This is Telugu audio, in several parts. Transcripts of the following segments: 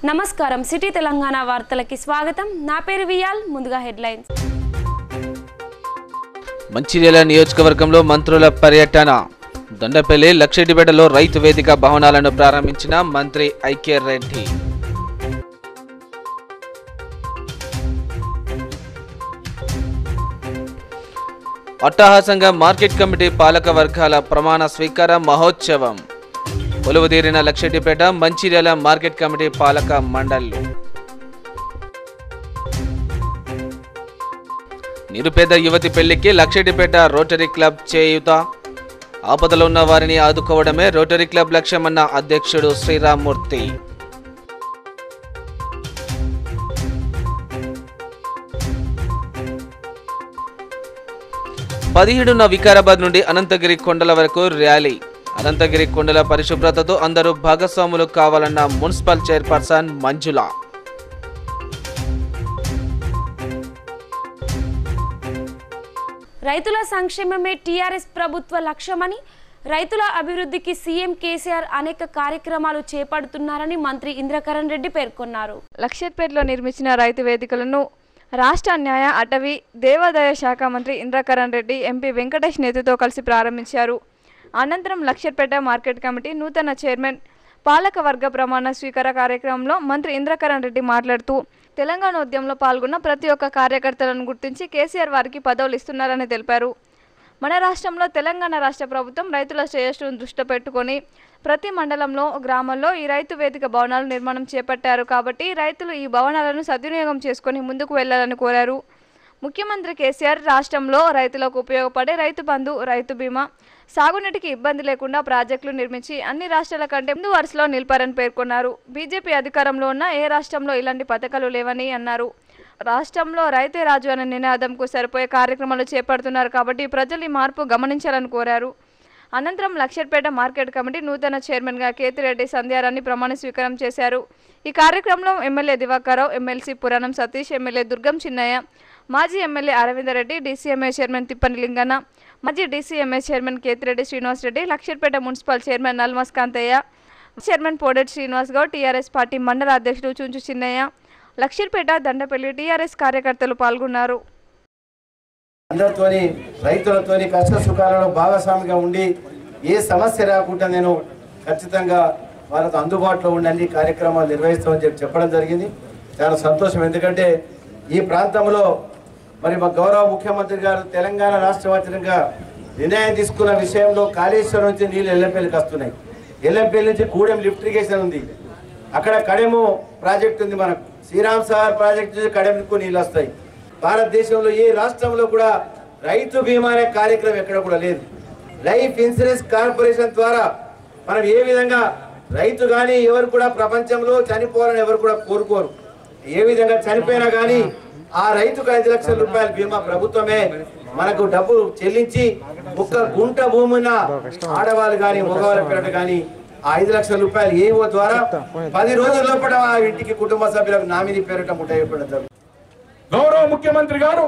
నమస్కారం సిటీ తెలంగాణ వార్తలకి స్వాగతం. నా పేరు వియాల్. ముందుగా హెడ్లైన్స్. మంచిర్యాల నియోజకవర్గంలో మంత్రుల పర్యటన. దొండపల్లి లక్షెట్టిపేటలో రైతు వేదిక భవనాలను ప్రారంభించిన మంత్రి ఐకే రెడ్డి. అట్టహాసంగా మార్కెట్ కమిటీ పాలక వర్గాల ప్రమాణ స్వీకార మహోత్సవం. కొలువుదీరిన లక్షెట్టిపేట మంచిర్యాల మార్కెట్ కమిటీ పాలక మండళ్లు. నిరుపేద యువతి పెళ్లికి లక్షెట్టిపేట రోటరీ క్లబ్ చేయూత. ఆపదలో ఉన్న వారిని ఆదుకోవడమే రోటరీ క్లబ్ లక్ష్యమన్న అధ్యక్షుడు శ్రీరామ్మూర్తి. పదిహేడున వికారాబాద్ నుండి అనంతగిరి కొండల వరకు ర్యాలీ. అనంతగిరి కొండల పరిశుభ్రతతో అందరూ భాగస్వాములు కావాలన్న మున్సిపల్ చైర్పర్సన్ మంజుల. రైతుల సంక్షేమమే టీఆర్ఎస్ ప్రభుత్వ లక్ష్యమని, రైతుల అభివృద్ధికి సీఎం కేసీఆర్ అనేక కార్యక్రమాలు చేపడుతున్నారని మంత్రి ఇంద్రకరణ్ రెడ్డి పేర్కొన్నారు. లక్షెట్పేటలో నిర్మించిన రైతు వేదికలను రాష్ట్ర న్యాయ, అటవీ, దేవాదాయ శాఖ మంత్రి ఇంద్రకరణ్ రెడ్డి ఎంపీ వెంకటేష్ నేతతో కలిసి ప్రారంభించారు. అనంతరం లక్షెట్పేట మార్కెట్ కమిటీ నూతన చైర్మన్ పాలక వర్గ ప్రమాణ స్వీకార కార్యక్రమంలో మంత్రి ఇంద్రకరణ్ రెడ్డి మాట్లాడుతూ, తెలంగాణ ఉద్యమంలో పాల్గొన్న ప్రతి ఒక్క కార్యకర్తలను గుర్తించి కేసీఆర్ వారికి పదవులు ఇస్తున్నారని తెలిపారు. మన రాష్ట్రంలో తెలంగాణ రాష్ట్ర ప్రభుత్వం రైతుల శ్రేయస్సును దృష్టిలో పెట్టుకొని ప్రతి మండలంలో, గ్రామంలో ఈ రైతు వేదిక భవనాల నిర్మాణం చేపట్టారు. కాబట్టి రైతులు ఈ భవనాలను సద్వినియోగం చేసుకొని ముందుకు వెళ్లాలని కోరారు. ముఖ్యమంత్రి కేసీఆర్ రాష్ట్రంలో రైతులకు ఉపయోగపడే రైతు బంధు, రైతు బీమా, సాగునీటికి ఇబ్బంది లేకుండా ప్రాజెక్టులు నిర్మించి అన్ని రాష్ట్రాల కంటే ముందు వరుసలో నిలిపారని పేర్కొన్నారు. బీజేపీ అధికారంలో ఉన్న ఏ రాష్ట్రంలో ఇలాంటి పథకాలు లేవని అన్నారు. రాష్ట్రంలో రైతే రాజు అనే నినాదంకు సరిపోయే కార్యక్రమాలు చేపడుతున్నారు. కాబట్టి ప్రజలు ఈ మార్పు గమనించాలని కోరారు. అనంతరం లక్షెట్పేట మార్కెట్ కమిటీ నూతన చైర్మన్గా కేతిరెడ్డి సంధ్యారాన్ని ప్రమాణ స్వీకారం చేశారు. ఈ కార్యక్రమంలో ఎమ్మెల్యే దివాకర్రావు, ఎమ్మెల్సీ పురాణం సతీష్, ఎమ్మెల్యే దుర్గం చిన్నయ్య, మాజీ MLA Aravinda Reddy, DCMA chairman Tippani Linganna, మాజీ DCMA chairman Kethireddy Srinivas Reddy, Luxettipet municipal chairman Nalmas Kanthaiah, chairman Podet Srinivas Goud, TRS party మండల అధ్యక్షుడు చుంచు చిన్నయ్య, లక్షెట్పేట, దండపల్లి టీఆర్ఎస్ కార్యకర్తలు పాల్గొన్నారు. అందరితోని, రైతులతోని కష్ట సుఖాలలో భాగస్వామిగా ఉండి ఏ సమస్య రాకుండా నేను ఖచ్చితంగా వాళ్ళకు అందుబాటులో ఉండి కార్యక్రమాలు నిర్వహిస్తామని చెప్పడం జరిగింది. చాలా సంతోషం. ఎందుకంటే ఈ ప్రాంతంలో మరి మా గౌరవ ముఖ్యమంత్రి గారు తెలంగాణ రాష్ట్ర వ్యాప్తంగా నిర్ణయం తీసుకున్న విషయంలో కాళేశ్వరం నుంచి నీళ్ళు ఎల్లంపల్లికి వస్తున్నాయి. ఎల్లంపల్లి నుంచి కూడెం లిఫ్ట్ ఇరిగేషన్ ఉంది, అక్కడ కడెము ప్రాజెక్ట్ ఉంది, మనకు శ్రీరామ్ సాగర్ ప్రాజెక్ట్ నుంచి కడెముకు నీళ్ళు వస్తాయి. భారతదేశంలో ఏ రాష్ట్రంలో కూడా రైతు బీమా అనే కార్యక్రమం ఎక్కడ కూడా లేదు. లైఫ్ ఇన్సూరెన్స్ కార్పొరేషన్ ద్వారా మనం ఏ విధంగా రైతు కానీ ఎవరు కూడా ప్రపంచంలో చనిపోవాలని ఎవరు కూడా కోరుకోరు. ఏ విధంగా చనిపోయినా కానీ ఆ రైతుకు 5 లక్షల రూపాయల బీమా ప్రభుత్వమే మనకు డబ్బు చెల్లించి ఒక్క గుంట భూమిన ఆడవాళ్ళు కానీ మగవాళ్ళ పేరిట కానీ ఆ 5 లక్షల రూపాయలు ఏవో ద్వారా 10 రోజుల లోపల ఆ ఇంటికి కుటుంబ సభ్యులకు నామినీ పేరిట ముట్టేయడం. గౌరవ ముఖ్యమంత్రి గారు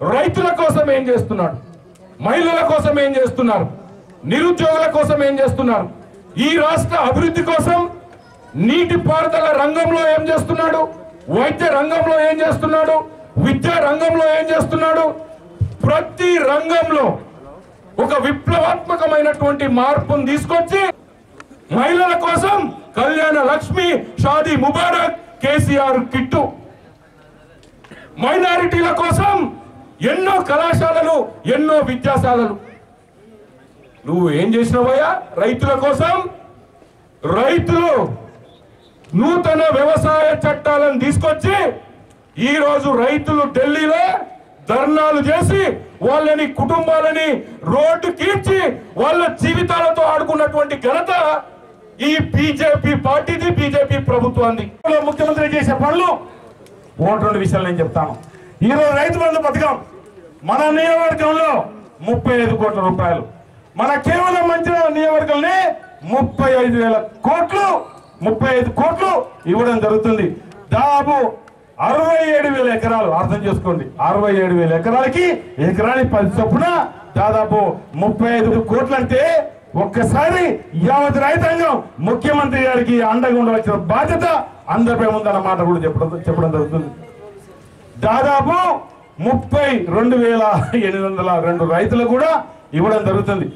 రైతుల కోసం ఏం చేస్తున్నాడు, మహిళల కోసం ఏం చేస్తున్నారు, నిరుద్యోగుల కోసం ఏం చేస్తున్నారు, ఈ రాష్ట్ర అభివృద్ధి కోసం నీటి పారుదల రంగంలో ఏం చేస్తున్నాడు, వైద్య రంగంలో ఏం చేస్తున్నాడు, విద్యా రంగంలో ఏం చేస్తున్నాడు, ప్రతి రంగంలో ఒక విప్లవాత్మకమైనటువంటి మార్పును తీసుకొచ్చి మహిళల కోసం కళ్యాణ లక్ష్మి, షాదీ ముబారక్, కేసీఆర్ కిట్టు, మైనారిటీల కోసం ఎన్నో కళాశాలలు, ఎన్నో విద్యాశాలలు. నువ్వు ఏం చేసినవయ్యా రైతుల కోసం? రైతులు నూతన వ్యవసాయ చట్టాలను తీసుకొచ్చి ఈరోజు రైతులు ఢిల్లీలో ధర్నాలు చేసి వాళ్ళని కుటుంబాలని రోడ్డు కీర్చి వాళ్ళ జీవితాలతో ఆడుకున్నటువంటి ఘనత ఈ బీజేపీ పార్టీది, బీజేపీ ప్రభుత్వాన్ని. ముఖ్యమంత్రి చేసే పనులు ఓటు విషయాలు నేను చెప్తాను. ఈరోజు రైతు బంధు పథకం మన నియోజకవర్గంలో 35 కోట్ల రూపాయలు, మన కేవలం మంచిర్యాల నియోజకవర్గంలో 35 కోట్లు ఇవ్వడం జరుగుతుంది. దాదాపు 67,000 ఎకరాలు, అర్థం చేసుకోండి, 67,000 ఎకరాలకి ఎకరానికి 10 చొప్పున దాదాపు 35 కోట్లు అంటే ఒక్కసారి యావత్ రైతాంగం ముఖ్యమంత్రి గారికి అండగా ఉండవలసిన బాధ్యత అందరిపై ఉందన్న మాట కూడా చెప్పడం జరుగుతుంది. దాదాపు 32,802 రైతులు కూడా ఇవ్వడం జరుగుతుంది.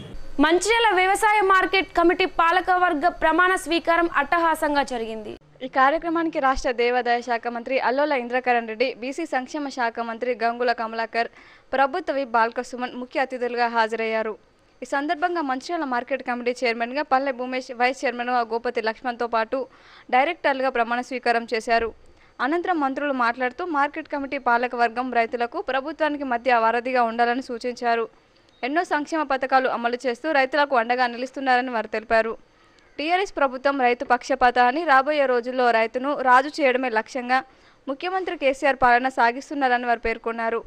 మంచిర్యాల వ్యవసాయ మార్కెట్ కమిటీ పాలకవర్గ ప్రమాణ స్వీకారం అట్టహాసంగా జరిగింది. ఈ కార్యక్రమానికి రాష్ట్ర దేవాదాయ శాఖ మంత్రి అల్లోల ఇంద్రకరణ్ రెడ్డి, బీసీ సంక్షేమ శాఖ మంత్రి గంగుల కమలాకర్, ప్రభుత్వ విప్ బాల్కసుమన్ ముఖ్య అతిథులుగా హాజరయ్యారు. ఈ సందర్భంగా మంచిర్యాల మార్కెట్ కమిటీ చైర్మన్గా పల్లె భూమేష్, వైస్ చైర్మన్గా గోపతి లక్ష్మణ్తో పాటు డైరెక్టర్లుగా ప్రమాణ స్వీకారం చేశారు. అనంతరం మంత్రులు మాట్లాడుతూ మార్కెట్ కమిటీ పాలక వర్గం రైతులకు ప్రభుత్వానికి మధ్య వారధిగా ఉండాలని సూచించారు. ఎన్నో సంక్షేమ పథకాలు అమలు చేస్తూ రైతులకు అండగా నిలుస్తున్నారని వారు తెలిపారు. టీఆర్ఎస్ ప్రభుత్వం రైతు పక్షపాత అని, రాబోయే రోజుల్లో రైతును రాజు చేయడమే లక్ష్యంగా ముఖ్యమంత్రి కేసీఆర్ పాలన సాగిస్తున్నారని వారు పేర్కొన్నారు.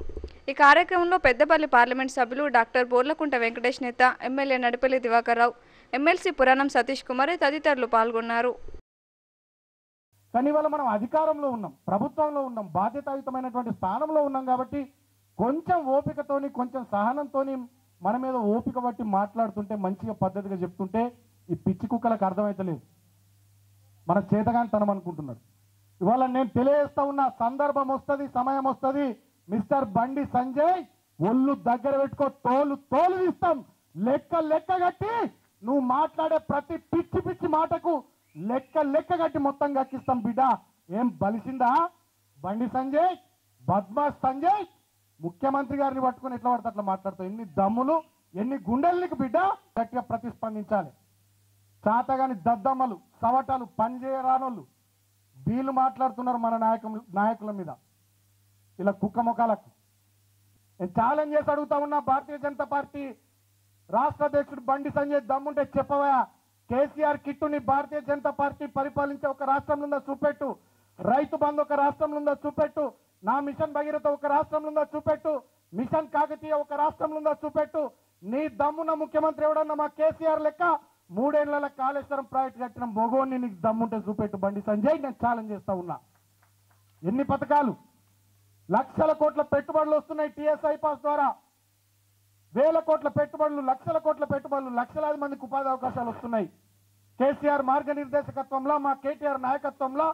ఈ కార్యక్రమంలో పెద్దపల్లి పార్లమెంట్ సభ్యులు డాక్టర్ బోర్లకుంట వెంకటేష్ నేత, ఎమ్మెల్యే నడిపల్లి దివాకర్ రావు, ఎమ్మెల్సీ పురాణం సతీష్ కుమార్ తదితరులు పాల్గొన్నారు. కానీ ఇవాళ మనం అధికారంలో ఉన్నాం, ప్రభుత్వంలో ఉన్నాం, బాధ్యతాయుతమైనటువంటి స్థానంలో ఉన్నాం కాబట్టి కొంచెం ఓపికతోని, కొంచెం సహనంతోని మన మీద ఓపిక బట్టి మాట్లాడుతుంటే, మంచిగా పద్ధతిగా చెప్తుంటే ఈ పిచ్చి కుక్కలకు అర్థమైతలేదు, మన చేతగానితనం అనుకుంటున్నారు. ఇవాళ నేను తెలియజేస్తా ఉన్న సందర్భం వస్తుంది, సమయం వస్తుంది. మిస్టర్ బండి సంజయ్, ఒళ్ళు దగ్గర పెట్టుకో, తోలు తీస్తాం, లెక్క కట్టి నువ్వు మాట్లాడే ప్రతి పిచ్చి పిచ్చి మాటకు లెక్క కట్టి మొత్తం గక్కిస్తాం బిడ్డ. ఏం బలిసిందా బండి సంజయ్, బద్మాష్ సంజయ్? ముఖ్యమంత్రి గారిని పట్టుకుని ఎట్లా పడితే అట్లా మాట్లాడతావు? ఎన్ని దమ్ములు, ఎన్ని గుండెలకి బిడ్డ, గట్టిగా ప్రతిస్పందించాలి. చాతగాని దద్దమ్మలు, సవటాలు, పనిచేయరానోళ్ళు వీళ్ళు మాట్లాడుతున్నారు మన నాయకుల మీద, ఇలా కుక్క ముఖాలకు. నేను ఛాలెంజ్ చేసి అడుగుతా ఉన్నా, భారతీయ జనతా పార్టీ రాష్ట్ర అధ్యక్షుడు బండి సంజయ్ దమ్ముంటే చెప్పవా, కేసీఆర్ కిట్టుని భారతీయ జనతా పార్టీ పరిపాలించే ఒక రాష్ట్రంలో ఉందో చూపెట్టు, రైతు బంధు ఒక రాష్ట్రంలో ఉందో చూపెట్టు, నా మిషన్ భగీరథ ఒక రాష్ట్రంలో ఉందో చూపెట్టు, మిషన్ కాకతీయ ఒక రాష్ట్రంలో ఉందో చూపెట్టు. నీ దమ్మున్న ముఖ్యమంత్రి ఎవడన్నా మా కేసీఆర్ లెక్క 3 ఏళ్ల కాళేశ్వరం ప్రాజెక్టు కట్టిన మొగోని నీకు దమ్ముంటే చూపెట్టు బండి సంజయ్. నేను ఛాలెంజ్ చేస్తా ఉన్నా. ఎన్ని పథకాలు, లక్షల కోట్ల పెట్టుబడులు వస్తున్నాయి టీఎస్ఐ పాస్ ద్వారా, వేల కోట్ల పెట్టుబడులు, లక్షల కోట్ల పెట్టుబడులు, లక్షలాది మందికి ఉపాధి అవకాశాలు వస్తున్నాయి. కేసీఆర్ మార్గనిర్దేశకత్వంలో, మా కేటీఆర్ నాయకత్వంలో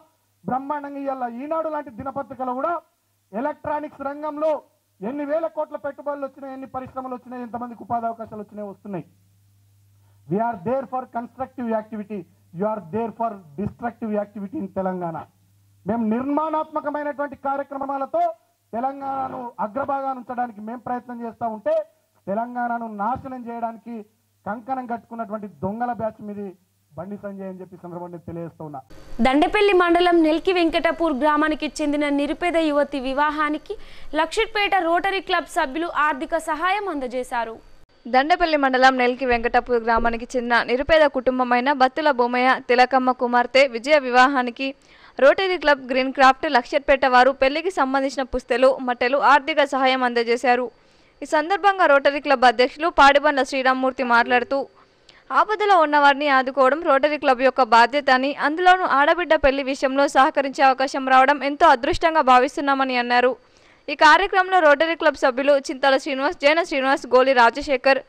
బ్రహ్మాండంగా ఇవాళ ఈనాడు లాంటి దినపత్రికలు కూడా ఎలక్ట్రానిక్స్ రంగంలో ఎన్ని వేల కోట్ల పెట్టుబడులు వచ్చినాయి, ఎన్ని పరిశ్రమలు వచ్చినాయి, ఎంతమందికి ఉపాధి అవకాశాలు వచ్చినాయి, వస్తున్నాయి. We are there for constructive activity, you are there for destructive activity in Telangana. మేము నిర్మాణాత్మకమైనటువంటి కార్యక్రమాలతో తెలంగాణను అగ్రభాగాన్ని ఉంచడానికి మేము ప్రయత్నం చేస్తూ ఉంటే, తెలంగాణను నాశనం చేయడానికి కంకణం కట్టుకున్నటువంటి దొంగల బ్యాచ్ మీది బండి సంజయ్ అని చెప్పి సందర్భంగా తెలియజేస్తూ ఉన్నా. దండపల్లి మండలం నెల్కి వెంకటపూర్ గ్రామానికి చెందిన నిరుపేద యువతి వివాహానికి లక్షిట్పేట రోటరీ క్లబ్ సభ్యులు ఆర్థిక సహాయం అందజేశారు. దండపల్లి మండలం నెల్కి వెంకటపూర్ గ్రామానికి చెందిన నిరుపేద కుటుంబమైన బత్తుల భూమయ్య తిలకమ్మ కుమార్తె విజయ వివాహానికి rotary club green craft Luxettipet వారు పెళ్లికి సంబంధించిన పుస్తెలు, మట్టెలు ఆర్థిక సహాయం అందజేశారు. ఈ సందర్భంగా రోటరీ క్లబ్ అధ్యక్షులు పాడిబండ్ల శ్రీరామ్మూర్తి మాట్లాడుతూ, ఆపదలో ఉన్నవారిని ఆదుకోవడం రోటరీ క్లబ్ యొక్క బాధ్యత అని, అందులోనూ ఆడబిడ్డ పెళ్లి విషయంలో సహకరించే అవకాశం రావడం ఎంతో అదృష్టంగా భావిస్తున్నామని అన్నారు. ఈ కార్యక్రమంలో రోటరీ క్లబ్ సభ్యులు చింతల శ్రీనివాస్, జైన శ్రీనివాస్, గోలి రాజశేఖర్,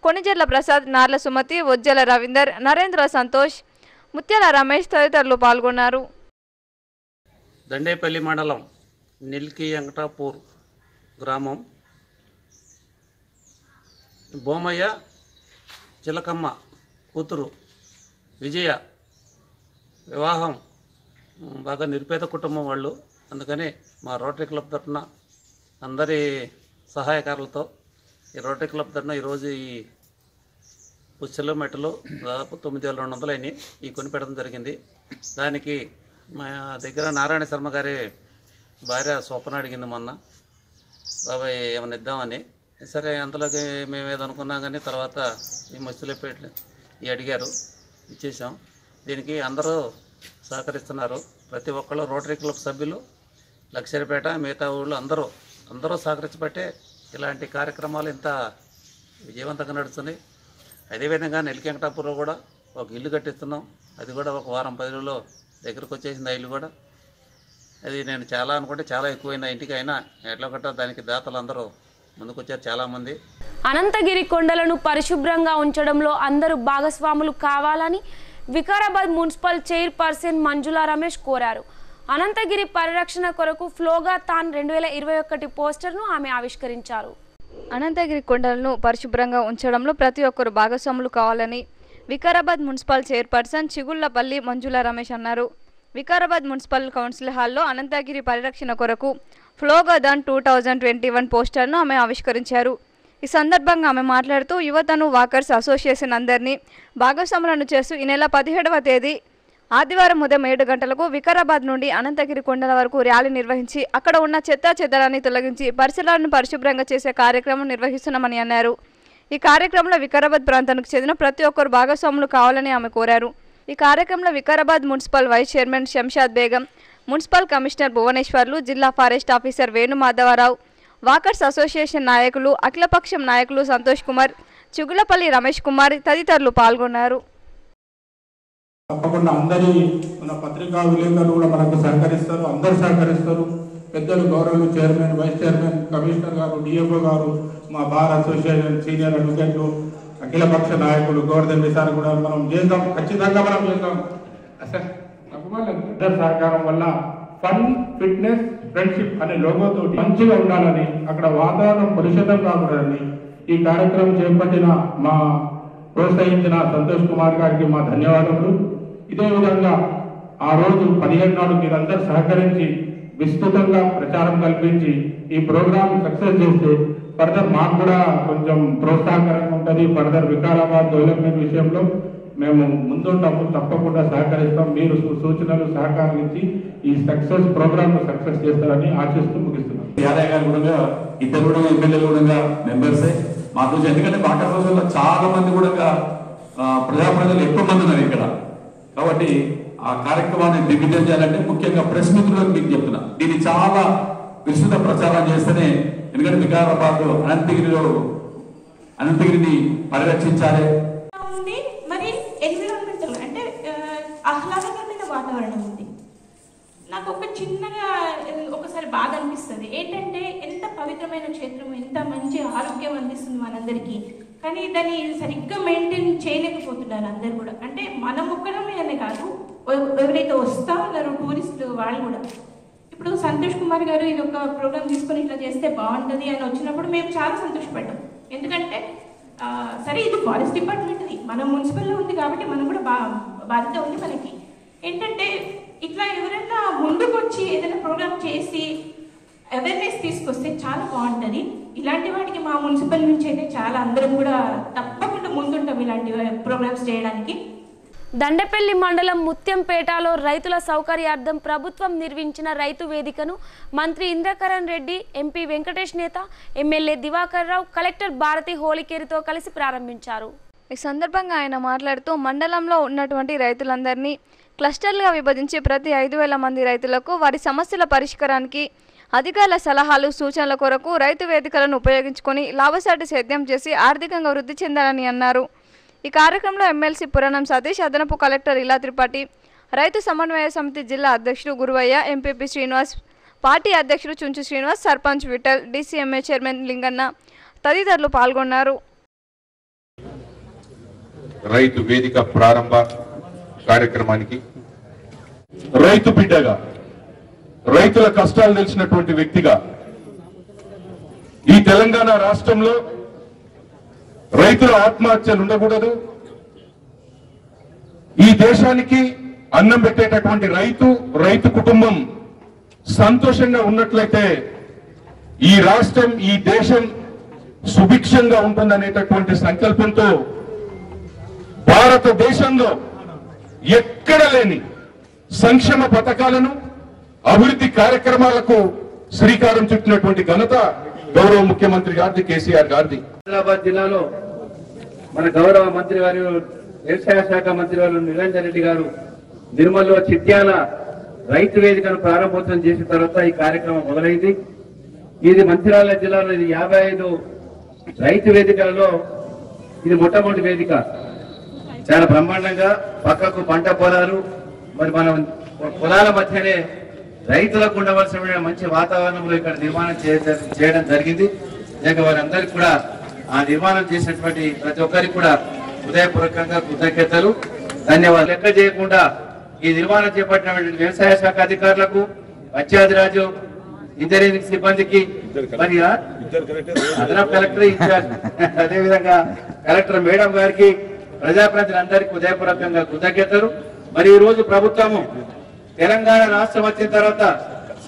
కొనిజర్ల ప్రసాద్, నార్ల సుమతి, వజ్జల రవీందర్, నరేంద్ర సంతోష్, ముత్యాల రమేష్ తదితరులు పాల్గొన్నారు. దండేపల్లి మండలం నిల్కి వెంకటాపూర్ గ్రామం భూమయ్య చిలకమ్మ కూతురు విజయ వివాహం బాగా నిరుపేద కుటుంబం వాళ్ళు. అందుకని మా రోటరీ క్లబ్ తరఫున అందరి సహాయకారులతో ఈ రోటరీ క్లబ్ తరఫున ఈరోజు ఈ పుస్తెలు మెట్టలు దాదాపు 9,200 అయినాయి ఈ కొనిపెట్టడం జరిగింది. దానికి మా దగ్గర నారాయణ శర్మ గారి భార్య స్వప్న అడిగింది మొన్న, బాబాయ్ ఏమైనా ఇద్దామని. సరే అంతలోకి మేము ఏదనుకున్నాం కానీ తర్వాత ఈ ముస్తులేపేట ఈ అడిగారు, ఇచ్చేసాం. దీనికి అందరూ సహకరిస్తున్నారు. ప్రతి ఒక్కళ్ళు రోటరీ క్లబ్ సభ్యులు, లక్షరిపేట, మిగతా ఊళ్ళు అందరూ సహకరించబట్టే ఇలాంటి కార్యక్రమాలు ఇంత విజయవంతంగా నడుస్తున్నాయి. అదేవిధంగా నెల్కి వెంకటాపూర్లో కూడా ఒక ఇల్లు కట్టిస్తున్నాం. అది కూడా ఒక వారం 10 రోజుల్లో దగ్గరకు వచ్చేసింది. ఆ ఇల్లు కూడా అది నేను చాలా అనుకుంటే చాలా ఎక్కువైంది ఇంటికి. అయినా ఎట్లా కట్టా దానికి దాతలు అందరూ ముందుకు వచ్చారు చాలామంది. అనంతగిరి కొండలను పరిశుభ్రంగా ఉంచడంలో అందరూ భాగస్వాములు కావాలని వికారాబాద్ మున్సిపల్ చైర్పర్సన్ మంజులా రమేష్ కోరారు. అనంతగిరి పరిరక్షణ కొరకు ఫ్లోగా తాన్ 2021 పోస్టర్ను ఆమె ఆవిష్కరించారు. అనంతగిరి కొండలను పరిశుభ్రంగా ఉంచడంలో ప్రతి ఒక్కరు భాగస్వాములు కావాలని వికారాబాద్ మున్సిపల్ చైర్పర్సన్ చిగుళ్లపల్లి మంజులా రమేష్ అన్నారు. వికారాబాద్ మున్సిపల్ కౌన్సిల్ హాల్లో అనంతగిరి పరిరక్షణ కొరకు ఫ్లోగా థాన్ 2021 పోస్టర్ను ఆమె ఆవిష్కరించారు. ఈ సందర్భంగా ఆమె మాట్లాడుతూ యువతను వాకర్స్ అసోసియేషన్ అందరినీ భాగస్వాములను చేస్తూ ఈ నెల 17వ తేదీ ఆదివారం ఉదయం 7 గంటలకు వికారాబాద్ నుండి అనంతగిరి కొండల వరకు ర్యాలీ నిర్వహించి అక్కడ ఉన్న చెత్తాచెదరాన్ని తొలగించి పరిసరాలను పరిశుభ్రంగా చేసే కార్యక్రమం నిర్వహిస్తున్నామని అన్నారు. ఈ కార్యక్రమంలో వికారాబాద్ ప్రాంతానికి చెందిన ప్రతి ఒక్కరు భాగస్వాములు కావాలని ఆమె కోరారు. ఈ కార్యక్రమంలో Vikarabad municipal vice chairman Shamshad Begum, municipal commissioner భువనేశ్వర్లు, జిల్లా forest officer Venu Madhava Rao, walkers association నాయకులు, అఖిలపక్షం నాయకులు సంతోష్ కుమార్, చిగులపల్లి రమేష్ కుమార్ తదితరులు పాల్గొన్నారు. తప్పకుండా అందరి మన పత్రికా విలేకరులు కూడా మనకు సహకరిస్తారు, అందరూ సహకరిస్తారు. పెద్దలు గౌరవులు చైర్మన్, వైస్ చైర్మన్, కమిషనర్ గారు, డిఎఫ్ఓ గారు, మా బార్ అసోసియేషన్ సీనియర్ అడ్వకేట్లు, అఖిలపక్ష నాయకులు గోవర్ధన్ విసార్ కూడా మనం చేద్దాం, ఖచ్చితంగా మనం చేద్దాం. అందరి సహకారం వల్ల ఫన్, ఫిట్నెస్, ఫ్రెండ్షిప్ అనే లోగోతో మంచిగా ఉండాలని, అక్కడ వాతావరణం కలుషితం కాకూడదని ఈ కార్యక్రమం చేపట్టిన మా ప్రోత్సహించిన సంతోష్ కుమార్ గారికి మా ధన్యవాదములు. ఇదే విధంగా ఆ రోజు 17 నాడు మీరందరూ సహకరించి విస్తృతంగా ప్రచారం కల్పించి ఈ ప్రోగ్రామ్ సక్సెస్ చేస్తే ఫర్దర్ మాకు కూడా కొంచెం ప్రోత్సాహకరంగా ఉంటుంది. ఫర్దర్ వికారాబాద్ డెవలప్మెంట్ విషయంలో మేము ముందుంటాము, తప్పకుండా సహకరిస్తాం. మీరు సూచనలు సహకారం ఇచ్చి ఈ సక్సెస్ ప్రోగ్రామ్ సక్సెస్ చేస్తారని ఆశిస్తూ ముగిస్తున్నాం. యాదయ్య గారు కూడా ఇద్దరు కూడా ఎమ్మెల్యేలు కూడా మెంబర్సే మాకు, ఎందుకంటే బాటా రోజుల్లో చాలా మంది కూడా ప్రజాప్రతినిధులు ఎక్కువ మంది ఉన్నారు ఇక్కడ. కాబట్టి ఆ కార్యక్రమాన్ని దిగ్విజయం చేయాలంటే ముఖ్యంగా ప్రెస్ మిత్రులకు మీకు చెప్తున్నా, దీన్ని చాలా విస్తృత ప్రచారం చేస్తేనే, ఎందుకంటే వికారాబాద్ అనంతగిరిని పరిరక్షించాలి. మరి ఎన్విరాన్మెంటల్ అంటే ఆహ్లాదకరమైన వాతావరణం ఉంది. నాకు ఒక చిన్నగా ఒకసారి బాధ అనిపిస్తుంది ఏంటంటే, ఎంత పవిత్రమైన క్షేత్రం, ఎంత మంచి ఆరోగ్యం అందిస్తుంది మనందరికీ, కానీ దాన్ని సరిగ్గా మెయింటైన్ చేయలేకపోతున్నారు అందరు కూడా. అంటే మనం ఒక్కడమే అనే కాదు, ఎవరైతే వస్తా ఉన్నారో టూరిస్టులు వాళ్ళు కూడా. ఇప్పుడు సంతోష్ కుమార్ గారు ఇది ఒక ప్రోగ్రామ్ తీసుకొని ఇట్లా చేస్తే బాగుంటుంది అని వచ్చినప్పుడు మేము చాలా సంతోషపడ్డాం. ఎందుకంటే సరే ఇది ఫారెస్ట్ డిపార్ట్మెంట్ది, మన మున్సిపల్లో ఉంది కాబట్టి మనం కూడా బాధ్యత ఉంది మనకి. ఏంటంటే ఇట్లా ఎవరైనా ముందుకు వచ్చి ఏదైనా ప్రోగ్రామ్ చేసి అవేర్నెస్ తీసుకొస్తే చాలా బాగుంటుంది. ఇలాంటి వాటికి మా మున్సిపల్ నుంచి అయితే చాలా అందరం కూడా తప్పకుండా ముందుంటాం ఇలాంటి ప్రోగ్రామ్స్ చేయడానికి. దండపల్లి మండలం ముత్యంపేటలో రైతుల సౌకర్యార్థం ప్రభుత్వం నిర్మించిన రైతు వేదికను మంత్రి ఇంద్రకరణ్ రెడ్డి, ఎంపీ వెంకటేష్ నేత, ఎమ్మెల్యే దివాకర్ రావు, కలెక్టర్ భారతి హోళికేరితో కలిసి ప్రారంభించారు. ఈ సందర్భంగా ఆయన మాట్లాడుతూ మండలంలో ఉన్నటువంటి రైతులందరినీ క్లస్టర్లుగా విభజించి ప్రతి 5,000 మంది రైతులకు వారి సమస్యల పరిష్కారానికి అధికారుల సలహాలు, సూచనల కొరకు రైతు వేదికలను ఉపయోగించుకొని లాభసాటి సేద్యం చేసి ఆర్థికంగా వృద్ధి చెందాలని అన్నారు. ఈ కార్యక్రమంలో ఎమ్మెల్సీ పురాణం సతీష్, అదనపు కలెక్టర్ ఇలా త్రిపాఠి, రైతు సమన్వయ సమితి జిల్లా అధ్యక్షుడు గురువయ్య, ఎంపీపీ శ్రీనివాస్, పార్టీ అధ్యక్షుడు చుంచు శ్రీనివాస్, సర్పంచ్ విఠల్, డీసీఎంఏ చైర్మన్ లింగన్న తదితరులు పాల్గొన్నారు. రైతు వేదిక ప్రారంభ కార్యక్రమానికి రైతు బిడ్డగా, రైతుల కష్టాలు తెలిసినటువంటి వ్యక్తిగా ఈ తెలంగాణ రాష్ట్రంలో రైతుల ఆత్మహత్యలు ఉండకూడదు, ఈ దేశానికి అన్నం పెట్టేటటువంటి రైతు కుటుంబం సంతోషంగా ఉన్నట్లయితే ఈ రాష్ట్రం, ఈ దేశం సుభిక్షంగా ఉంటుందనేటటువంటి సంకల్పంతో భారతదేశంలో ఎక్కడ లేని సంక్షేమ పథకాలను, అభివృద్ధి కార్యక్రమాలకు శ్రీకారం చుట్టినటువంటి ఘనత గౌరవ ముఖ్యమంత్రి గారిది, కేసీఆర్ గారిది. హైదరాబాద్ జిల్లాలో మన గౌరవ మంత్రి వారు, వ్యవసాయ శాఖ మంత్రి వారు నిరంజన్ రెడ్డి గారు నిర్మల్లో చిట్యాల రైతు వేదికను ప్రారంభోత్సవం చేసిన తర్వాత ఈ కార్యక్రమం మొదలైంది. ఇది మంచిర్యాల జిల్లాలో 55 రైతు వేదికలలో ఇది మొట్టమొదటి వేదిక. చాలా బ్రహ్మాండంగా పక్కకు పంట పొలాలు, మరి మనం పొలాల మధ్యనే రైతులకు ఉండవలసిన మంచి వాతావరణంలో ఇక్కడ నిర్మాణం చేయడం జరిగింది. వారందరికీ కూడా ఆ నిర్మాణం చేసినటువంటి ప్రతి ఒక్కరికి కూడా హృదయపూర్వకంగా కృతజ్ఞతలు, ధన్యవాదాలు. లెక్క చేయకుండా ఈ నిర్మాణం చేపట్టినటువంటి వ్యవసాయ శాఖ అధికారులకు, పంచాయతీరాజు ఇంజనీరింగ్ సిబ్బందికి, మరి అదనపు కలెక్టర్ ఇన్ఛార్జ్, అదేవిధంగా కలెక్టర్ మేడం గారికి, ప్రజాప్రతినిధులందరికీ హృదయపూర్వకంగా కృతజ్ఞతలు. మరి ఈ రోజు ప్రభుత్వము తెలంగాణ రాష్ట్రం వచ్చిన తర్వాత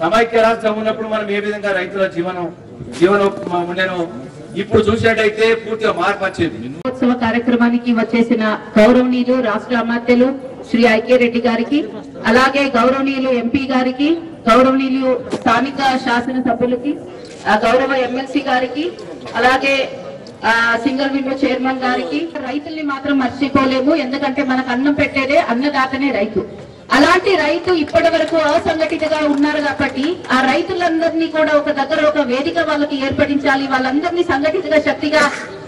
సమైక్య రాష్ట్రం ఉన్నప్పుడు మనం ఏ విధంగా రైతుల జీవనం ఉండేను, ఇప్పుడు చూసినట్టయితే పూర్తిగా మార్పు వచ్చింది. ఉత్సవ కార్యక్రమానికి వచ్చేసిన గౌరవనీయులు రాష్ట్ర అమాత్యులు శ్రీ ఐక్యరెడ్డి గారికి, అలాగే గౌరవనీయులు ఎంపీ గారికి, గౌరవనీయులు స్థానిక శాసనసభ్యులకి, గౌరవ ఎమ్మెల్సీ గారికి, అలాగే సింగిల్ విండో చైర్మన్ గారికి. రైతుల్ని మాత్రం మర్చిపోలేము, ఎందుకంటే మనకు అన్నం పెట్టేదే అన్నదాతనే రైతు. అలాంటి రైతు ఇప్పటి వరకు అసంఘటితగా ఉన్నారు కాబట్టి ఆ రైతులందరినీ కూడా ఒక దగ్గర ఒక వేదిక వాళ్ళకి ఏర్పడించాలి, వాళ్ళందరినీ సంఘటిత శక్తిగా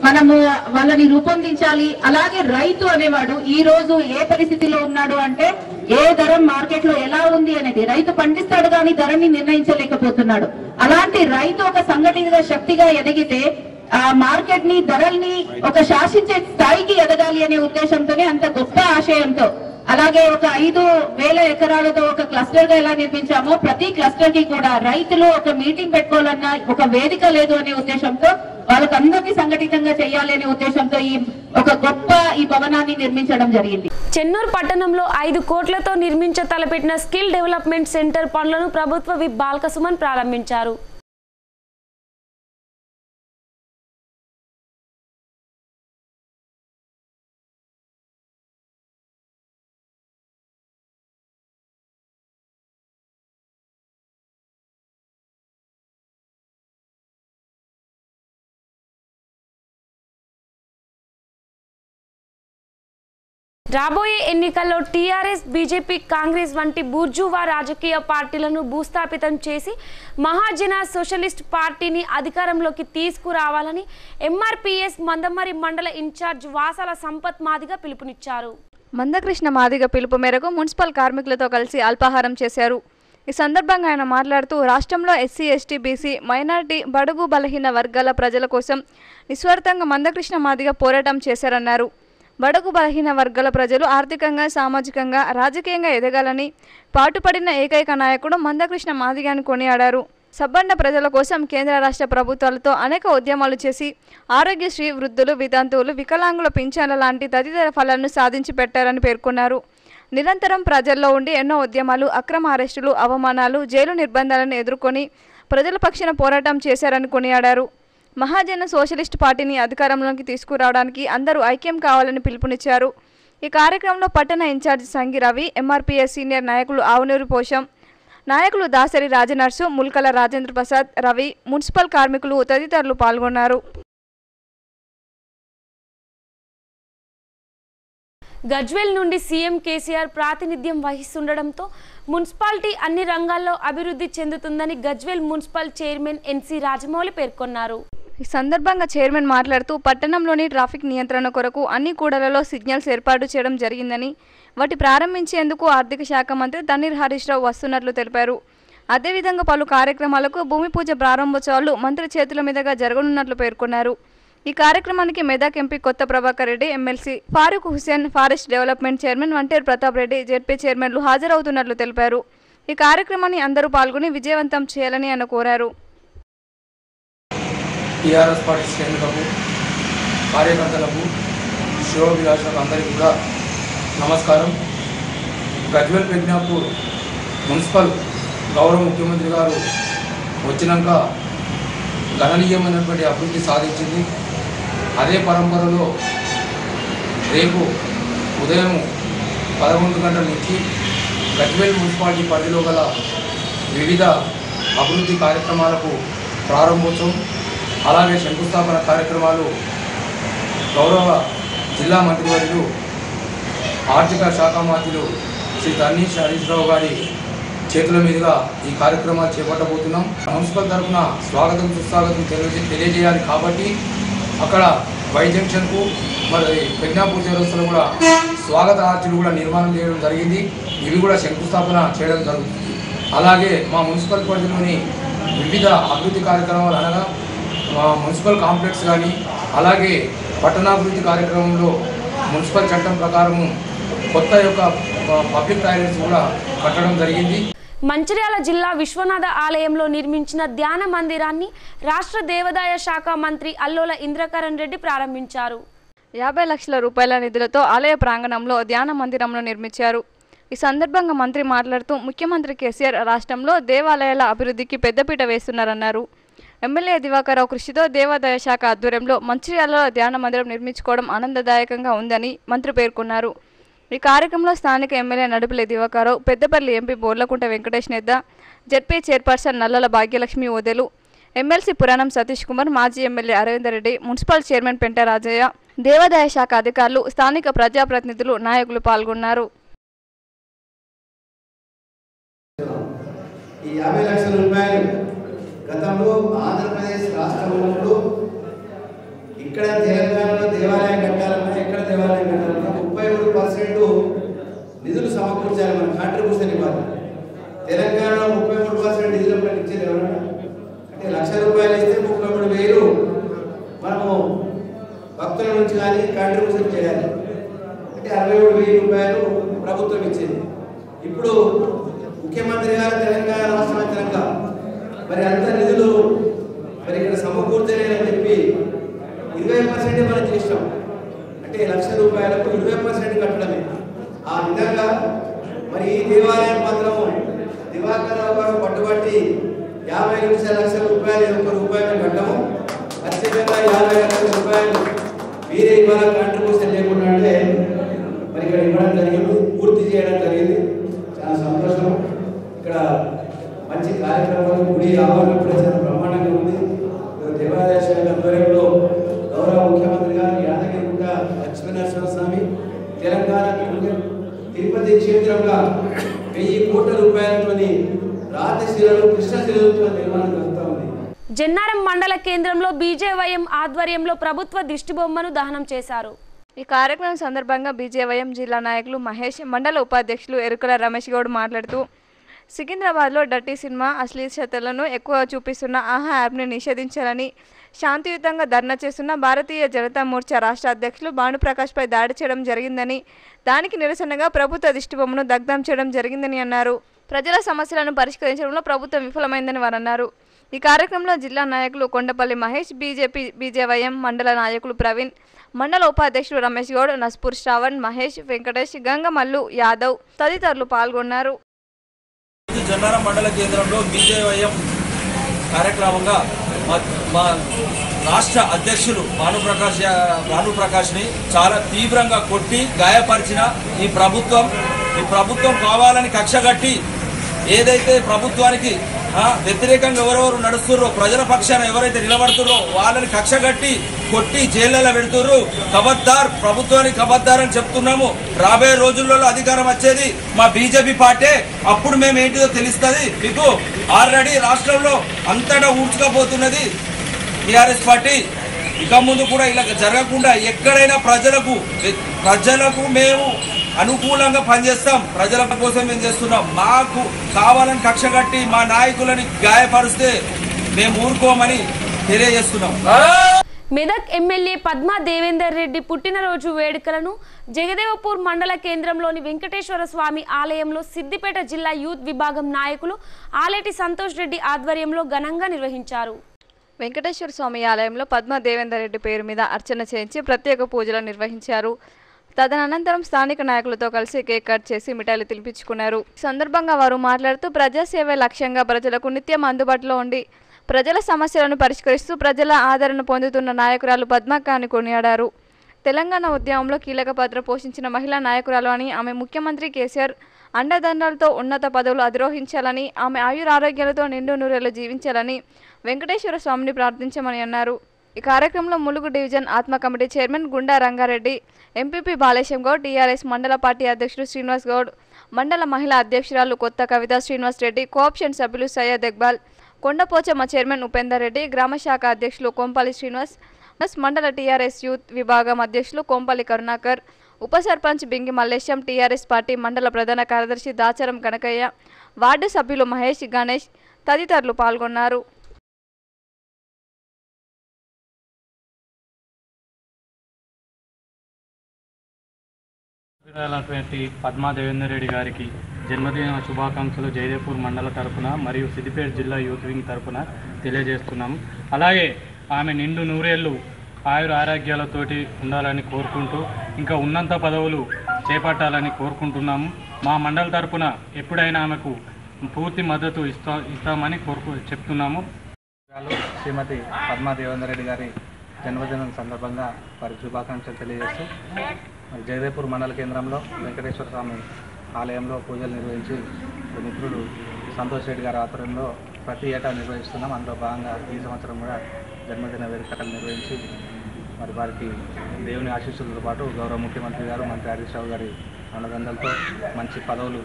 మనము వాళ్ళని రూపొందించాలి. అలాగే రైతు అనేవాడు ఈ రోజు ఏ పరిస్థితిలో ఉన్నాడు అంటే ఏ ధర మార్కెట్ లో ఎలా ఉంది అనేది రైతు పండిస్తాడు కానీ ధరని నిర్ణయించలేకపోతున్నాడు. అలాంటి రైతు ఒక సంఘటిత శక్తిగా ఎదిగితే ఆ మార్కెట్ ని ధరల్ని ఒక శాసించే స్థాయికి ఎదగాలి అనే ఉద్దేశంతోనే అంత గొప్ప ఆశయంతో, అలాగే ఒక 5,000 ఎకరాలతో ఒక క్లస్టర్ గా ఎలా నిర్మించామో ప్రతి క్లస్టర్ కి కూడా రైతులు ఒక మీటింగ్ పెట్టుకోవాలన్నా ఒక వేదిక లేదు అనే ఉద్దేశంతో వాళ్ళకందరినీ సంఘటితంగా చేయాలి అనే ఉద్దేశంతో ఒక గొప్ప ఈ భవనాన్ని నిర్మించడం జరిగింది. చెన్నూరు పట్టణంలో 5 కోట్లతో నిర్మించ తలపెట్టిన స్కిల్ డెవలప్మెంట్ సెంటర్ పనులను ప్రభుత్వ విప్ బాల్కసుమన్ ప్రారంభించారు. రాబోయే ఎన్నికల్లో టీఆర్ఎస్, బీజేపీ, కాంగ్రెస్ వంటి బూర్జువా రాజకీయ పార్టీలను భూస్థాపితం చేసి మహాజన సోషలిస్ట్ పార్టీని అధికారంలోకి తీసుకురావాలని ఎంఆర్పీఎస్ మందమరి మండల ఇన్ఛార్జ్ వాసాల సంపత్ మాదిగ పిలుపునిచ్చారు. మందకృష్ణ మాదిగ పిలుపు మేరకు మున్సిపల్ కార్మికులతో కలిసి అల్పాహారం చేశారు. ఈ సందర్భంగా ఆయన మాట్లాడుతూ రాష్ట్రంలో ఎస్సీ, ఎస్టీ, బీసీ, మైనార్టీ, బడుగు బలహీన వర్గాల ప్రజల కోసం నిస్వార్థంగా మందకృష్ణ మాదిగ పోరాటం చేశారన్నారు. బడుగు బలహీన వర్గాల ప్రజలు ఆర్థికంగా, సామాజికంగా, రాజకీయంగా ఎదగాలని పాటుపడిన ఏకైక నాయకుడు మందకృష్ణ మాదిగ అని కొనియాడారు. సబ్బండ ప్రజల కోసం కేంద్ర రాష్ట్ర ప్రభుత్వాలతో అనేక ఉద్యమాలు చేసి ఆరోగ్యశ్రీ, వృద్ధులు, వితంతువులు, వికలాంగుల పింఛన్ల లాంటి తదితర ఫలాలను సాధించి పెట్టారని పేర్కొన్నారు. నిరంతరం ప్రజల్లో ఉండి ఎన్నో ఉద్యమాలు, అక్రమ అరెస్టులు, అవమానాలు, జైలు నిర్బంధాలను ఎదుర్కొని ప్రజల పక్షాన పోరాటం చేశారని కొనియాడారు. మహాజన సోషలిస్ట్ పార్టీని అధికారంలోకి తీసుకురావడానికి అందరూ ఐక్యం కావాలని పిలుపునిచ్చారు. ఈ కార్యక్రమంలో పట్టణ ఇన్ఛార్జ్ సంగి రవి, ఎంఆర్పీఎస్ సీనియర్ నాయకులు ఆవునూరు పోషం, నాయకులు దాసరి రాజనర్సు, ముల్కల రాజేంద్ర ప్రసాద్, రవి, మున్సిపల్ కార్మికులు తదితరులు పాల్గొన్నారు. గజ్వేల్ నుండి సీఎం కేసీఆర్ ప్రాతినిధ్యం వహిస్తుండటంతో మున్సిపాలిటీ అన్ని రంగాల్లో అభివృద్ధి చెందుతుందని Gajwel municipal chairman NC Rajamouli పేర్కొన్నారు. ఈ సందర్భంగా చైర్మన్ మాట్లాడుతూ పట్టణంలోని ట్రాఫిక్ నియంత్రణ కొరకు అన్ని కూడలలో సిగ్నల్స్ ఏర్పాటు చేయడం జరిగిందని, వాటి ప్రారంభించేందుకు ఆర్థిక శాఖ మంత్రి తన్నీర్ హరీష్ రావు వస్తున్నట్లు తెలిపారు. అదేవిధంగా పలు కార్యక్రమాలకు భూమి పూజ ప్రారంభోత్సవాలు మంత్రి చేతుల మీదుగా జరగనున్నట్లు పేర్కొన్నారు. ఈ కార్యక్రమానికి Medak MP Kotha Prabhakar Reddy, MLC Farooq Hussain, forest development chairman Vanteru Pratap Reddy, ZP చైర్మన్లు హాజరవుతున్నట్లు తెలిపారు. ఈ కార్యక్రమాన్ని అందరూ పాల్గొని విజయవంతం చేయాలని ఆయన కోరారు. టీఆర్ఎస్ పార్టీ శ్రేణులకు, కార్యకర్తలకు, శివవిలాసులకు అందరికీ కూడా నమస్కారం. గజ్వేల్ ప్రజ్ఞాపూర్ మున్సిపల్ గౌరవ ముఖ్యమంత్రి గారు వచ్చినాక గణనీయమైనటువంటి అభివృద్ధి సాధించింది. అదే పరంపరలో రేపు ఉదయం 11 గంటల నుంచి గజ్వేల్ మున్సిపాలిటీ పరిధిలో గల వివిధ అభివృద్ధి కార్యక్రమాలకు ప్రారంభోత్సవం, అలాగే శంకుస్థాపన కార్యక్రమాలు గౌరవ జిల్లా మంత్రివర్యులు, ఆర్థిక శాఖ మంత్రులు శ్రీ తన్నీర్ హరీష్ రావు గారి చేతుల మీదుగా ఈ కార్యక్రమాలు చేపట్టబోతున్నాం. మున్సిపల్ తరఫున స్వాగతం, సుస్వాగతం తెలియజేయాలి కాబట్టి అక్కడ వై జంక్షన్కు మరి ప్రజ్ఞాపూర్ చౌరస్తాలో కూడా స్వాగత ఆర్చులు కూడా నిర్మాణం చేయడం జరిగింది. ఇవి కూడా శంకుస్థాపన చేయడం జరుగుతుంది. అలాగే మా మున్సిపల్ పరిధిలోని వివిధ అభివృద్ధి కార్యక్రమాలు అనగా మా మున్సిపల్ కాంప్లెక్స్ కానీ, అలాగే పట్టణాభివృద్ధి కార్యక్రమంలో మున్సిపల్ చట్టం ప్రకారము కొత్త యొక్క పబ్లిక్ టాయిలెట్స్ కూడా కట్టడం జరిగింది. మంచిర్యాల జిల్లా విశ్వనాథ ఆలయంలో నిర్మించిన ధ్యాన మందిరాన్ని రాష్ట్ర దేవాదాయ శాఖ మంత్రి అల్లోల ఇంద్రకరణ్ రెడ్డి ప్రారంభించారు. 50 లక్షల రూపాయల నిధులతో ఆలయ ప్రాంగణంలో ధ్యాన మందిరంలో నిర్మించారు. ఈ సందర్భంగా మంత్రి మాట్లాడుతూ ముఖ్యమంత్రి కేసీఆర్ రాష్ట్రంలో దేవాలయాల అభివృద్ధికి పెద్దపీట వేస్తున్నారన్నారు. ఎమ్మెల్యే దివాకర్రావు కృషితో దేవాదాయ శాఖ ఆధ్వర్యంలో మంచిర్యాలలో ధ్యాన మందిరం నిర్మించుకోవడం ఆనందదాయకంగా ఉందని మంత్రి పేర్కొన్నారు. ఈ కార్యక్రమంలో స్థానిక ఎమ్మెల్యే నడుపులే దివాకర్రావు, పెద్దపల్లి ఎంపీ బోర్లకుంట వెంకటేష్ నేత, ZP chairperson Nallala Bhagyalakshmi Odelu, MLC పురాణం సతీష్ కుమార్, మాజీ MLA Arvinder Reddy, municipal chairman పెంట రాజయ్య, దేవాదాయ శాఖ అధికారులు, స్థానిక ప్రజాప్రతినిధులు, నాయకులు పాల్గొన్నారు. ఈ 50 లక్షల రూపాయలు గతంలో ఆంధ్రప్రదేశ్ రాష్ట్రం ఉన్నప్పుడు ఇక్కడ తెలంగాణలో దేవాలయం కట్టాలన్నా ఎక్కడ దేవాలయం కట్టాలన్నా 33% నిధులు సమకూర్చాలి, మనం కాంట్రిబ్యూషన్ ఇవ్వాలి. తెలంగాణలో 33% నిధులు ఇచ్చేది ఎవరన్నా అంటే ₹1,00,000 ఇస్తే 33,000 మనము భక్తుల నుంచి కానీ కాంట్రిబ్యూషన్ చేయాలి. అంటే ₹67,000 ప్రభుత్వం ఇచ్చేది. ఇప్పుడు ముఖ్యమంత్రి గారు తెలంగాణ రాష్ట్ర వ్యాప్తంగా మరి అంత నిధులు మరి ఇక్కడ సమకూర్చలేదని చెప్పి 20% మనం చేసాం. అంటే ₹1,00,000కు 20% కట్టడమే. ఆ విధంగా మరి ఈ దేవాలయం మాత్రము దివాకర్రావు గారు పట్టుబట్టి 50 లక్షల రూపాయలు ₹1 కట్టము. ఖచ్చితంగా 50 లక్షల రూపాయలు మీరే ఇవాళ కాంట్రిబ్యూషన్ లేకుండా అంటే మరి ఇక్కడ ఇవ్వడం జరిగింది, పూర్తి చేయడం జరిగింది. చాలా సంతోషం. ఇక్కడ మంచి కార్యక్రమాలు గుడి ఆవరణ కూడా చాలా బ్రహ్మాండంగా ఉంది. దేవాదాయ శాఖ ఆధ్వర్యంలో గౌరవ ముఖ్యమంత్రి గారు యాదగిరిగుట్ట లక్ష్మీనరసింహ స్వామి తెలంగాణ తిరుపతి క్షేత్రంగా 1000 కోట్ల రూపాయలతోని రాతిశిలలు కృష్ణశిలలతో నిర్మాణం జరుగుతూ ఉంది. జన్నారం మండల కేంద్రంలో బీజేవైఎం ఆధ్వర్యంలో ప్రభుత్వ దిష్టిబొమ్మను దహనం చేశారు. ఈ కార్యక్రమం సందర్భంగా బీజేవైఎం జిల్లా నాయకులు మహేష్, మండల ఉపాధ్యక్షులు ఎరుకల రమేష్ గౌడ్ మాట్లాడుతూ సికింద్రాబాద్లో డర్టీ సినిమా అశ్లీలతలను ఎక్కువ చూపిస్తున్న ఆహా యాప్ని నిషేధించాలని శాంతియుతంగా ధర్నా చేస్తున్న భారతీయ జనతా మోర్చా రాష్ట్ర అధ్యక్షులు భానుప్రకాష్పై దాడి చేయడం జరిగిందని, దానికి నిరసనగా ప్రభుత్వ దిష్టిబొమ్మను దగ్ధం చేయడం జరిగిందని అన్నారు. ప్రజల సమస్యలను పరిష్కరించడంలో ప్రభుత్వం విఫలమైందని వారు అన్నారు. ఈ కార్యక్రమంలో జిల్లా నాయకులు కొండపల్లి మహేష్, బీజేపీ బీజేవైఎం మండల నాయకులు ప్రవీణ్, మండల ఉపాధ్యక్షులు రమేష్ గౌడ్, నస్పూర్ శ్రావణ్, మహేష్, వెంకటేష్, గంగమల్లు, యాదవ్ తదితరులు పాల్గొన్నారు. జన్నారం మండల కేంద్రంలో బీజేవైఎం కార్యక్రమంగా మా రాష్ట్ర అధ్యక్షులు భానుప్రకాష్ని చాలా తీవ్రంగా కొట్టి గాయపరిచిన ఈ ప్రభుత్వం కావాలని కక్షగట్టి ఏదైతే ప్రభుత్వానికి వ్యతిరేకంగా ఎవరెవరు నడుస్తుర్రో, ప్రజల పక్షాన ఎవరైతే నిలబడుతుర్రో వాళ్ళని కక్షగట్టి కొట్టి జైళ్లలో పెడుతుర్రు. ఖబర్దార్, ప్రభుత్వానికి ఖబర్దార్ అని చెప్తున్నాము. రాబోయే రోజుల్లో అధికారం వచ్చేది మా బీజేపీ పార్టీ. అప్పుడు మేము ఏంటిదో తెలుస్తుంది మీకు. ఆల్రెడీ రాష్ట్రంలో అంతటా ఊడ్చుకపోతున్నది టీఆర్ఎస్ పార్టీ. ఇక ముందు కూడా ఇలా జరగకుండా ఎక్కడైనా ప్రజలకు మేము అనుకూలంగా పనిచేస్తాం. ప్రజల కోసం మేము చేస్తున్నాం. మాకు కావాలని కక్ష కట్టి మా నాయకులని గాయపరిస్తే మేము ఊరుకోమని తెలియజేస్తున్నాం. మెదక్ ఎమ్మెల్యే పద్మా దేవేందర్ రెడ్డి పుట్టినరోజు వేడుకలను జగదేవపూర్ మండల కేంద్రంలోని వెంకటేశ్వర స్వామి ఆలయంలో సిద్దిపేట జిల్లా యూత్ విభాగం నాయకులు ఆలేటి సంతోష్ రెడ్డి ఆధ్వర్యంలో ఘనంగా నిర్వహించారు. వెంకటేశ్వర స్వామి ఆలయంలో పద్మా దేవేందర్ రెడ్డి పేరు మీద అర్చన చేయించి ప్రత్యేక పూజలు నిర్వహించారు. తదనంతరం స్థానిక నాయకులతో కలిసి కేక్ కట్ చేసి మిఠాయిలు తినిపించుకున్నారు. ఈ సందర్భంగా వారు మాట్లాడుతూ ప్రజాసేవే లక్ష్యంగా ప్రజలకు నిత్యం అందుబాటులో ఉండి ప్రజల సమస్యలను పరిష్కరిస్తూ ప్రజల ఆదరణ పొందుతున్న నాయకురాలు పద్మక్కని కొనియాడారు. తెలంగాణ ఉద్యమంలో కీలక పాత్ర పోషించిన మహిళా నాయకురాలు అని, ఆమె ముఖ్యమంత్రి కేసీఆర్ అండదండలతో ఉన్నత పదవులు అధిరోహించాలని, ఆమె ఆయురారోగ్యాలతో నిండు నూరేళ్లు జీవించాలని వెంకటేశ్వర స్వామిని ప్రార్థించమని అన్నారు. ఈ కార్యక్రమంలో ములుగు డివిజన్ ఆత్మ కమిటీ చైర్మన్ గుండా రంగారెడ్డి, ఎంపీపీ బాలేశం గౌడ్, టీఆర్ఎస్ మండల పార్టీ అధ్యక్షుడు శ్రీనివాస్ గౌడ్, మండల మహిళా అధ్యక్షురాలు కొత్త కవిత శ్రీనివాస్ రెడ్డి, కోఆప్షన్ సభ్యులు సయ్యద్ ఇక్బాల్, కొండపోచమ్మ చైర్మన్ ఉపేందర్ రెడ్డి, గ్రామ శాఖ అధ్యక్షులు కొంపల్లి శ్రీనివాస్, మండల టీఆర్ఎస్ యూత్ విభాగం అధ్యక్షులు కొంపల్లి కరుణాకర్, ఉప సర్పంచ్ బింగి మల్లేశం, టీఆర్ఎస్ పార్టీ మండల ప్రధాన కార్యదర్శి దాచరం కనకయ్య, వార్డు సభ్యులు మహేష్, గణేష్ తదితరులు పాల్గొన్నారు. పద్మా దేవేందర్ రెడ్డి గారికి జన్మదిన శుభాకాంక్షలు జయదేపూర్ మండల తరపున మరియు సిద్దిపేట జిల్లా యూత్ వింగ్ తరపున తెలియజేస్తున్నాం. అలాగే ఆమె నిండు నూరేళ్లు ఆయుర ఆరోగ్యాలతోటి ఉండాలని కోరుకుంటూ ఇంకా ఉన్నత పదవులు చేపట్టాలని కోరుకుంటున్నాము. మా మండల తరపున ఎప్పుడైనా ఆమెకు పూర్తి మద్దతు ఇస్తామని చెప్తున్నాము. శ్రీమతి పద్మా దేవేందర్ రెడ్డి గారి జన్మదినం సందర్భంగా వారికి శుభాకాంక్షలు తెలియజేస్తూ జయదేపూర్ మండల కేంద్రంలో వెంకటేశ్వర స్వామి ఆలయంలో పూజలు నిర్వహించి మిత్రుడు సంతోష్ రెడ్డి గారి ఆధ్వర్యంలో ప్రతి ఏటా నిర్వహిస్తున్నాం. అందులో భాగంగా ఈ సంవత్సరం కూడా జన్మదిన వేడుకలు నిర్వహించి మరి వారికి దేవుని ఆశీస్సులతో పాటు గౌరవ ముఖ్యమంత్రి గారు మంత్రి హరీష్ రావు గారి అండదండలతో మంచి పదవులు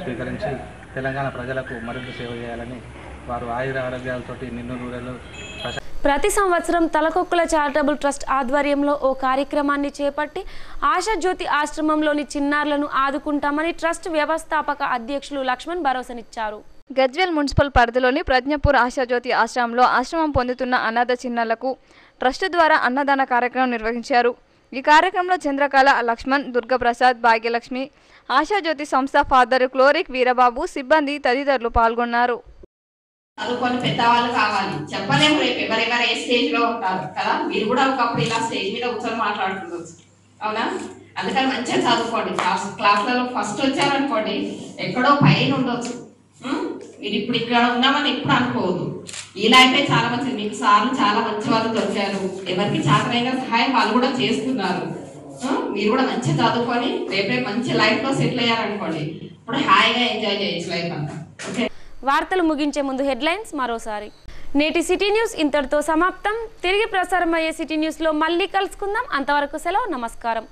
స్వీకరించి తెలంగాణ ప్రజలకు మరింత సేవ చేయాలని వారు ఆయుర ఆరోగ్యాలతోటి నిండు నూరేళ్లు ప్రతి సంవత్సరం తలకొక్కుల చారిటబుల్ ట్రస్ట్ ఆధ్వర్యంలో ఓ కార్యక్రమాన్ని చేపట్టి ఆశాజ్యోతి ఆశ్రమంలోని చిన్నారులను ఆదుకుంటామని ట్రస్ట్ వ్యవస్థాపక అధ్యక్షులు లక్ష్మణ్ భరోసానిచ్చారు. గజ్వేల్ మున్సిపల్ పరిధిలోని ప్రజ్ఞపూర్ ఆశాజ్యోతి ఆశ్రమంలో ఆశ్రమం పొందుతున్న అనాథ చిన్నారులకు ట్రస్ట్ ద్వారా అన్నదాన కార్యక్రమం నిర్వహించారు. ఈ కార్యక్రమంలో చంద్రకళ, లక్ష్మణ్, దుర్గప్రసాద్, భాగ్యలక్ష్మి, ఆశాజ్యోతి సంస్థ ఫాదర్ క్లోరిక్ వీరబాబు, సిబ్బంది తదితరులు పాల్గొన్నారు. చదువుకొని పెద్దవాళ్ళు కావాలి, చెప్పలేము రేపు ఎవరెవరు ఏ స్టేజ్ లో ఉంటారు కదా. మీరు కూడా ఒకప్పుడు ఇలా స్టేజ్ మీద కూర్చొని మాట్లాడుతుండొచ్చు, అవునా? అందుకని మంచిగా చదువుకోండి. క్లాస్లలో ఫస్ట్ వచ్చారనుకోండి, ఎక్కడో పైన ఉండొచ్చు. మీరు ఇప్పుడు ఇక్కడ ఉన్నామని ఎప్పుడు అనుకోవద్దు. ఈ లైఫే చాలా మంచిది. మీకు సార్లు చాలా మంచి వాళ్ళు దొరికారు. ఎవరికి చాకరైన సహాయం వాళ్ళు కూడా చేస్తున్నారు. మీరు కూడా మంచిగా చదువుకొని రేపే మంచి లైఫ్ లో సెటిల్ అయ్యారనుకోండి, ఇప్పుడు హాయిగా ఎంజాయ్ చేయొచ్చు లైఫ్ అంతా. ఓకే, వార్తలు ముగించే ముందు హెడ్లైన్స్ మరోసారి. నేటి సిటీ న్యూస్ ఇంతటితో సమాప్తం. తిరిగి ప్రసారం అయ్యే సిటీ న్యూస్లో మళ్ళీ కలుసుకుందాం. అంతవరకు సెలవు. నమస్కారం.